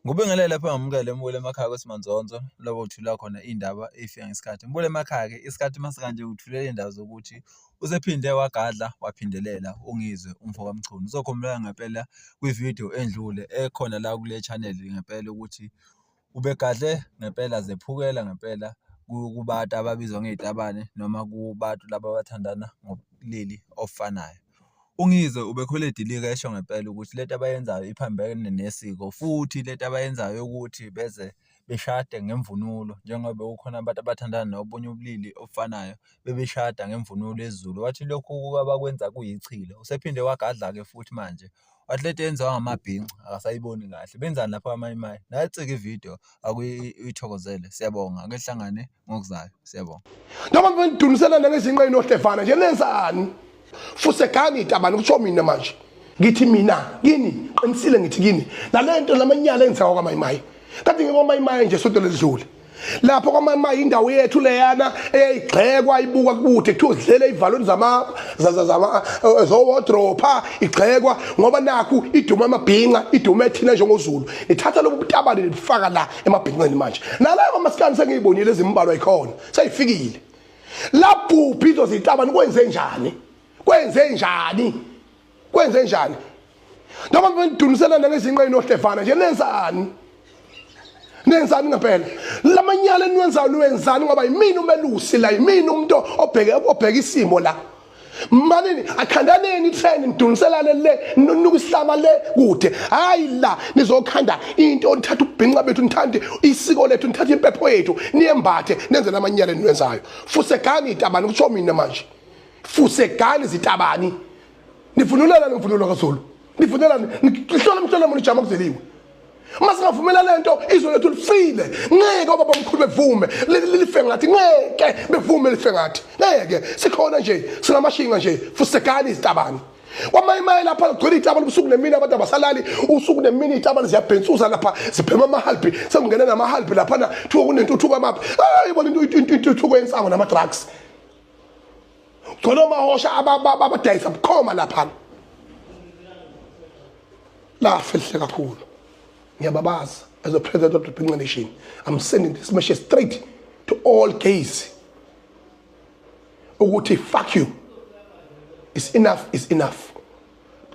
Ngubingelele lapha ngamukele Mbule emakhaya kwesimanzonzo lapho uthula khona indaba efika ngesikhathi. Mbule emakhaya ke isikhathi masikanje uthulela indaba zokuthi usephinde wagadla waphindelela ungizwe umfo kaMchunu. Uzokhombela ngempela kwivideo endlule ekhona la kule channel ngempela ukuthi ubegadle ngempela zephukela ngempela kubantu ababizwa ngezitabane noma kubantu laba abathandana ngobulili ofanayo. Ungizwe ubekhole dilika esho ngempela ukuthi lento abayenzayo iphambene nesiko futhi lento abayenzayo ukuthi beze beshade ngemvunulo njengoba ukhona abantu abathandana nobunye ubulili ofanayo bebeshada ngemvunulo ezulu. Wathi lokhu abakwenza kuyichilo. Usephinde wagadla ke futhi manje. Wathi lento yenziwa ngamabhinqa akasayiboni kahle. Benzani lapha amayimayi? Nayicike ivideo akuyithokozele. Siyabonga ake sihlangane ngokuzayo. Siyabonga. Noma bendunisela ngezinqe inoStefana nje nenzani? Fusekani itabani kusho mina manje. Ngithi mina kini qinisile ngithi kini. Nalento lamanyala enziwa kwamayimayi. Kanti ngemayimayi nje sonto ledlule. Lapho kwamayimayi indawo yethu leyana eyigxekwa ibuka kude kuthiwa sidlele ivalweni zama zo wardrobe igxekwa ngoba nakhu iduma amabhinqa iduma ethina njengozulu ithatha lobu butabane lifaka la emabhinqeni manje nalayo kwamasikani sengiyibonile ezimbalwa ikhona seyifikile lapho phitho zitabane kwenze njani noma bendunisela ngezinqe inoStefana nje nenzani ngempela lamanyala niwenzani ngoba yimini umelusi la yimini umuntu obheka isimo la manini akhandaneni trend niduniselane le nukusihlama le kude hayi la nizokhanda into nithatha ubhinqa bethu nithande isiko lethu nithatha impepho yethu niyembathe nenze lamanyala niwenzayo fusegani itabani kusho mina manje fusegani zitabani nivunulela ngemvunulo kaZulu nivunulela ngihlola umhlolo munijama kuzeliwe masingavumela lento izwe lethu lifile ngeke obaba omkhulu bevume life ngathi ngeke bevume life ngathi ngeke sikhona nje sinamashinga nje fusekani izitabani kwamayimayi lapha kugcwele izitabani ubusuku nemini abantu abasalali usuku nemini izitabani ziyabhensuza lapha ziphema amahalbi sekungena namahalbi lapha thiwa kunentuthuko amapha ayibona intuthuko yensango nama drugs khona mahosha abadayisa bukhoma lapha la fihle kakhulu. Ngiyababaza as a president of the Bhinqa Nation, I'm sending this message straight to all gays. Ukuthi fuck you. It's enough.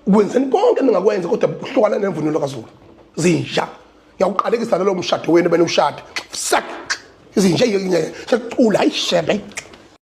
Kwenzeni konke ningakwenza kodwa uhlukana nemvunulo kaZulu. Zinja. Ngiyaqalekisa lo mshado wenu bene ushada. Sak. Izinja yecula ayishebe.